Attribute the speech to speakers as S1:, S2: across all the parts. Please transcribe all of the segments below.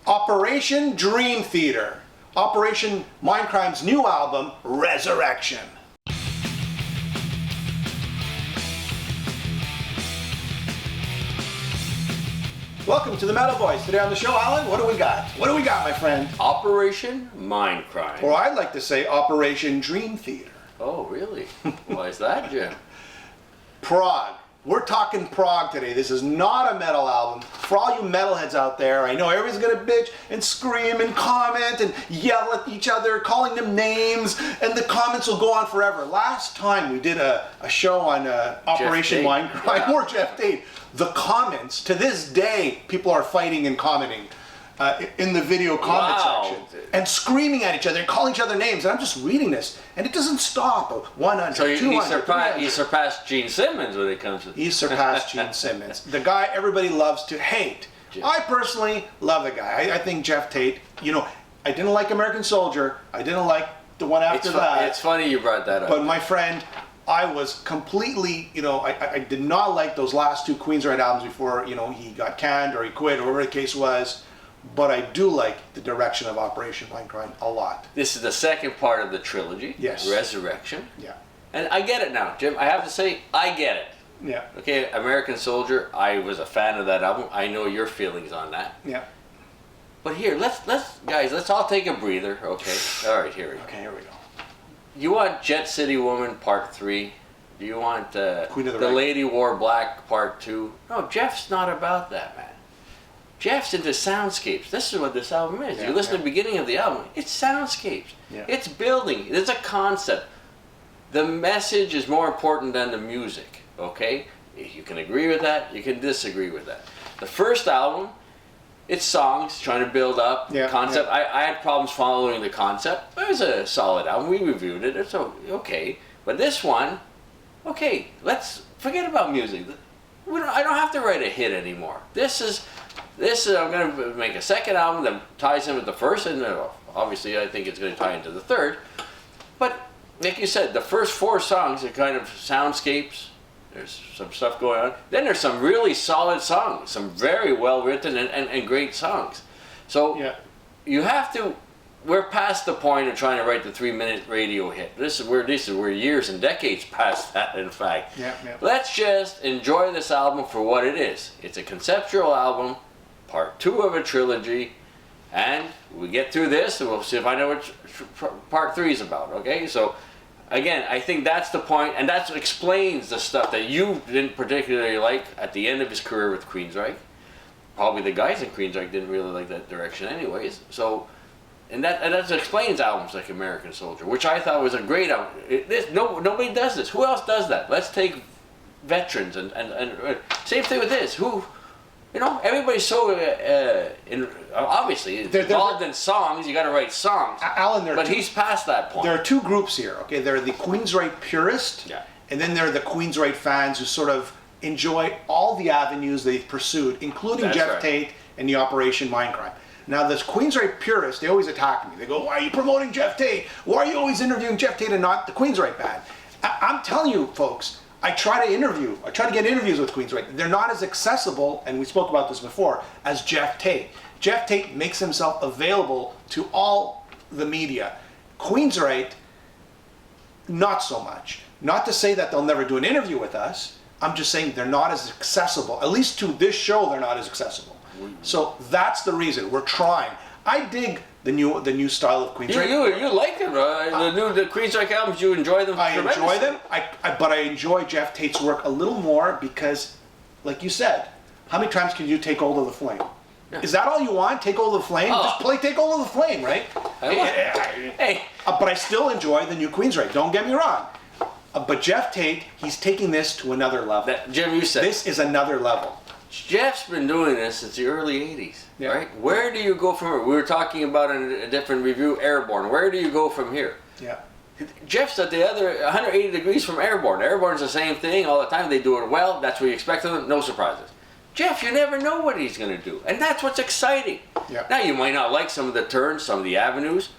S1: Operation Dream Theater. Operation Mindcrime's new album, Resurrection. Welcome to the Metal Boys. Today on the show, Alan, what do we got? What do we got, my friend?
S2: Operation Mindcrime.
S1: Or I'd like to say Operation Dream Theater.
S2: Oh, really? Why is that, Jim?
S1: Prague. We're talking Prague today. This is not a metal album. For all you metalheads out there, I know everybody's gonna bitch and scream and comment and yell at each other, calling them names, and the comments will go on forever. Last time we did a show on Operation Mindcrime, or Geoff Tate. The comments, to this day, people are fighting and commenting in the video comment section and screaming at each other and calling each other names. And I'm just reading this, and it doesn't stop. 100,
S2: so
S1: 200,
S2: he surpassed Gene Simmons when it comes to...
S1: He surpassed Gene Simmons. The guy everybody loves to hate. I personally love the guy. I think Geoff Tate, you know, I didn't like American Soldier. I didn't like the one after that.
S2: It's funny you brought that up.
S1: But my friend, I was completely, you know, I did not like those last two Queensryche albums before, you know, he got canned or he quit or whatever the case was. But I do like the direction of Operation Mindcrime a lot.
S2: This is the second part of the trilogy.
S1: Yes.
S2: Resurrection.
S1: Yeah.
S2: And I get it now, Jim. I have to say, I get it.
S1: Yeah.
S2: Okay, American Soldier, I was a fan of that album. I know your feelings on that.
S1: Yeah.
S2: But here, let's all take a breather, okay? All right, here we go.
S1: Okay, here we go.
S2: You want Jet City Woman Part 3? Do you want
S1: Queen of the
S2: The
S1: Right.
S2: Lady Wore Black Part 2? No, Jeff's not about that, man. Jeff's into soundscapes. This is what this album is.
S1: Yeah,
S2: you listen to
S1: yeah.
S2: the beginning of the album, it's soundscapes.
S1: Yeah.
S2: It's building. It's a concept. The message is more important than the music, okay? You can agree with that, you can disagree with that. The first album, it's songs trying to build up concept.
S1: Yeah.
S2: I had problems following the concept. It was a solid album. We reviewed it. It's okay. But this one, okay, let's forget about music. I don't have to write a hit anymore. This is I'm going to make a second album that ties in with the first, and obviously I think it's going to tie into the third. But like you said, the first 4 songs are kind of soundscapes. There's some stuff going on. Then there's some really solid songs, some very well written and great songs. So you have to. We're past the point of trying to write the 3-minute radio hit. This is we're years and decades past that. In fact, let's just enjoy this album for what it is. It's a conceptual album, part 2 of a trilogy, and we get through this, and we'll see if I know what part 3 is about. Okay, so. Again, I think that's the point, and that explains the stuff that you didn't particularly like at the end of his career with Queensryche. Probably the guys in Queensryche didn't really like that direction anyways. So, and that explains albums like American Soldier, which I thought was a great album. Nobody does this. Who else does that? Let's take veterans and same thing with this. You know, everybody's so obviously involved in songs. You got to write songs.
S1: Alan,
S2: but he's past that point.
S1: There are 2 groups here. Okay, there are the Queensryche purists, and then there are the Queensryche fans who sort of enjoy all the avenues they've pursued, including Geoff Tate and the Operation Mindcrime. Now, this Queensryche purists, they always attack me. They go, "Why are you promoting Geoff Tate? Why are you always interviewing Geoff Tate and not the Queensryche band?" I'm telling you, folks. I try to get interviews with Queensryche. They're not as accessible, and we spoke about this before, as Geoff Tate. Geoff Tate makes himself available to all the media. Queensryche, not so much. Not to say that they'll never do an interview with us. I'm just saying they're not as accessible. At least to this show, they're not as accessible. So that's the reason. We're trying. I dig the new style of Queensryche.
S2: You like them, the Queensryche albums. You enjoy them.
S1: I enjoy them. But I enjoy Geoff Tate's work a little more because, like you said, how many times can you take hold of the flame? Yeah. Is that all you want? Take hold of the flame? Just play Take Hold of the Flame, right?
S2: Hey.
S1: But I still enjoy the new Queensryche. Don't get me wrong. But Geoff Tate, he's taking this to another level.
S2: Jim, you said
S1: this is another level.
S2: Jeff's been doing this since the early 80s, right? Where do you go from here? We were talking about in a different review, Airborne. Where do you go from here?
S1: Yeah.
S2: Jeff's at the other 180 degrees from Airborne. Airborne's the same thing all the time. They do it well. That's what you expect of them. No surprises. Jeff, you never know what he's going to do. And that's what's exciting.
S1: Yeah.
S2: Now, you might not like some of the turns, some of the avenues.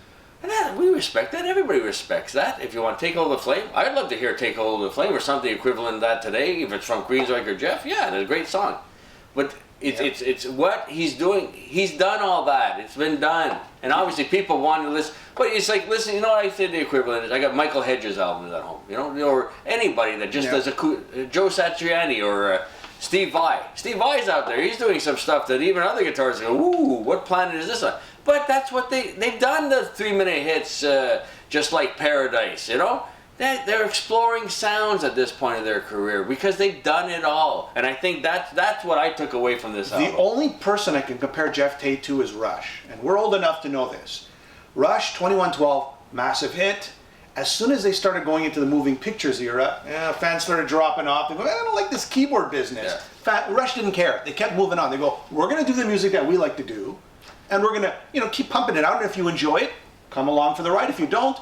S2: And that, we respect that. Everybody respects that. If you want to Take Hold of the Flame, I'd love to hear Take Hold of the Flame or something equivalent to that today. If it's from Queensryche or Geoff, yeah, it's a great song. But It's what he's doing. He's done all that. It's been done. And obviously people want to listen. But it's like, listen, you know what I say the equivalent is? I got Michael Hedges albums at home, you know, or anybody that just does Joe Satriani or Steve Vai. Steve Vai's out there. He's doing some stuff that even other guitarists go, ooh, what planet is this on? But that's what they've done, the 3-minute hits, just like Paradise, you know? They're exploring sounds at this point of their career because they've done it all. And I think that's what I took away from this album.
S1: The only person I can compare Geoff Tate to is Rush. And we're old enough to know this. Rush, 2112, massive hit. As soon as they started going into the moving pictures era, fans started dropping off. They go, I don't like this keyboard business. Rush didn't care. They kept moving on. They go, we're going to do the music that we like to do. And we're going to, keep pumping it out. And if you enjoy it, come along for the ride. If you don't,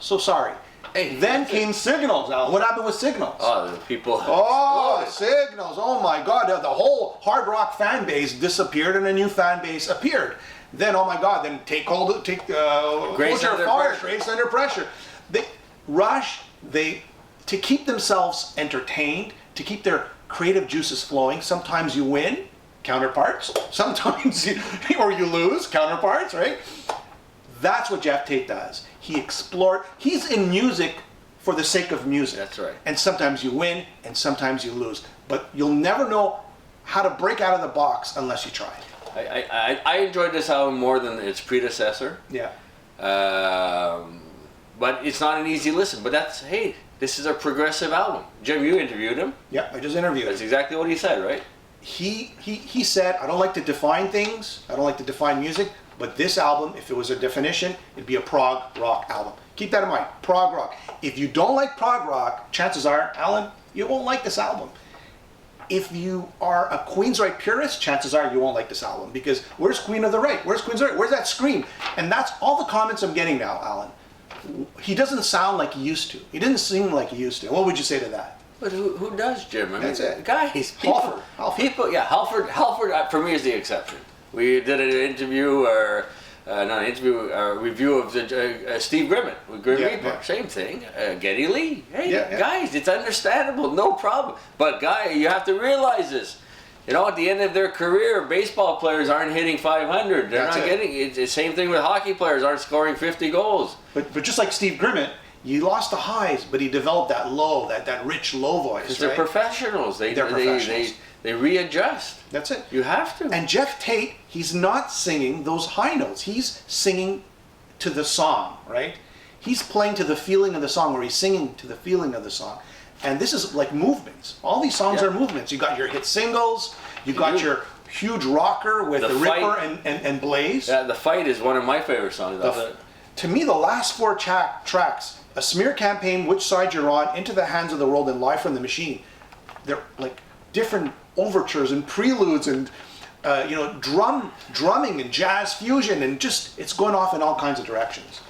S1: so sorry.
S2: Hey,
S1: then came Signals, Alan. What happened with Signals?
S2: Oh, the people.
S1: Oh, Signals. Oh my God. The whole hard rock fan base disappeared and a new fan base appeared. Then, oh my God, then Grace Under Pressure. Rush, to keep themselves entertained, to keep their creative juices flowing, sometimes you win, counterparts. Sometimes you lose, counterparts, right? That's what Geoff Tate does. He explored. He's in music for the sake of music.
S2: That's right.
S1: And sometimes you win, and sometimes you lose. But you'll never know how to break out of the box unless you try.
S2: I enjoyed this album more than its predecessor.
S1: Yeah.
S2: But it's not an easy listen. But this is a progressive album. Jim, you interviewed him.
S1: Yeah, I just interviewed him.
S2: That's exactly what he said, right?
S1: He said, I don't like to define things. I don't like to define music. But this album, if it was a definition, it'd be a prog rock album. Keep that in mind, prog rock. If you don't like prog rock, chances are, Alan, you won't like this album. If you are a Queensryche purist, chances are you won't like this album because where's Queen of the Right? Where's Queen's Right? Where's that scream? And that's all the comments I'm getting now, Alan. He doesn't sound like he used to. He didn't sing like he used to. What would you say to that?
S2: But who does, Jim? I mean,
S1: that's it.
S2: Guys,
S1: Halford.
S2: Halford for me is the exception. We did an interview, review of Steve Grimmett with Grim Reaper. Same thing. Geddy Lee. Hey, guys, it's understandable, no problem. But you have to realize this. At the end of their career, baseball players aren't hitting 500. They're not getting. It's the same thing with hockey players aren't scoring 50 goals.
S1: But just like Steve Grimmett, he lost the highs, but he developed that low, that rich low voice.
S2: Because they're professionals. They're professionals. They readjust.
S1: That's it.
S2: You have to.
S1: And Geoff Tate, he's not singing those high notes. He's singing to the song, right? He's playing to the feeling of the song, or he's singing to the feeling of the song. And this is like movements. All these songs are movements. You got your hit singles. You got your huge rocker with the Ripper and Blaze.
S2: Yeah, The Fight is one of my favorite songs.
S1: To me, the last four tracks, A Smear Campaign, Which Side You're On, Into the Hands of the World, and Live from the Machine, they're like different overtures and preludes and drumming and jazz fusion, and just it's going off in all kinds of directions.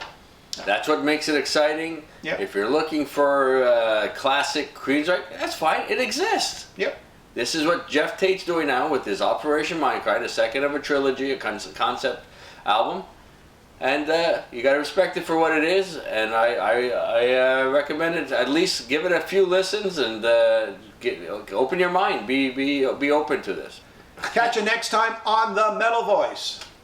S2: That's what makes it exciting.
S1: Yep.
S2: If you're looking for classic Queensryche, that's fine. It exists.
S1: Yep.
S2: This is what Geoff Tate's doing now with his Operation Mindcrime, the second of a trilogy, a concept album. And you got to respect it for what it is. And I recommend it. At least give it a few listens and open your mind. Be open to this.
S1: Catch you next time on The Metal Voice.